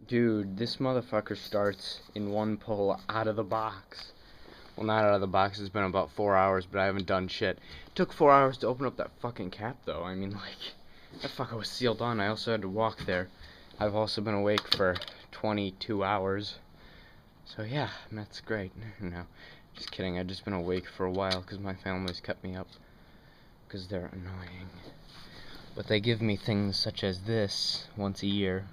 Dude, this motherfucker starts in one pull out of the box. Well, not out of the box. It's been about 4 hours, but I haven't done shit. It took 4 hours to open up that fucking cap, though. I mean, like, that fucker was sealed on. I also had to walk there. I've also been awake for 22 hours. So, yeah, that's great. No, just kidding. I've just been awake for a while because my family's kept me up because they're annoying. But they give me things such as this once a year,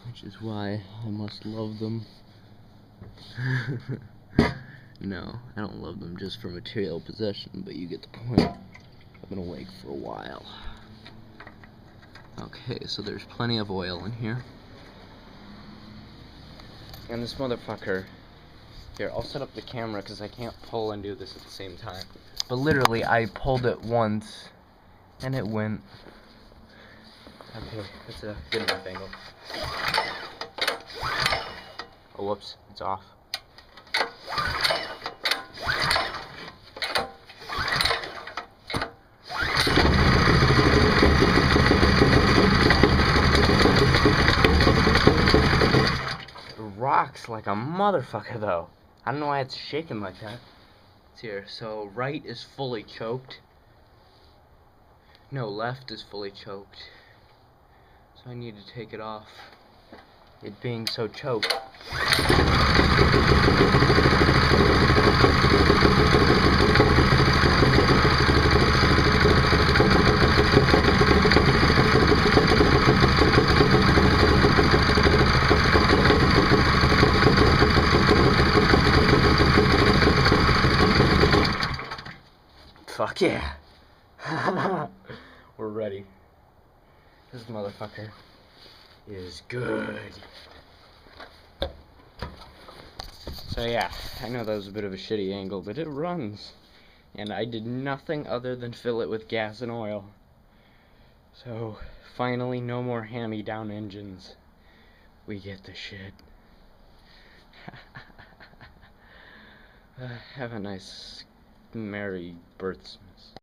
which is why I must love them. No, I don't love them just for material possession, but you get the point. I've been awake for a while. Okay, so there's plenty of oil in here. And this motherfucker... Here, I'll set up the camera because I can't pull and do this at the same time. But literally, I pulled it once, and it went... Okay, that's a good enough angle. Oh, whoops, it's off. It rocks like a motherfucker, though. I don't know why it's shaking like that. It's here. So, right is fully choked. No, left is fully choked. So I need to take it off. It being so choked. Fuck yeah. We're ready. This motherfucker is good. So yeah, I know that was a bit of a shitty angle, but it runs. And I did nothing other than fill it with gas and oil. So, finally, no more hand-me-down engines. We get the shit. Have a nice, merry birthmas.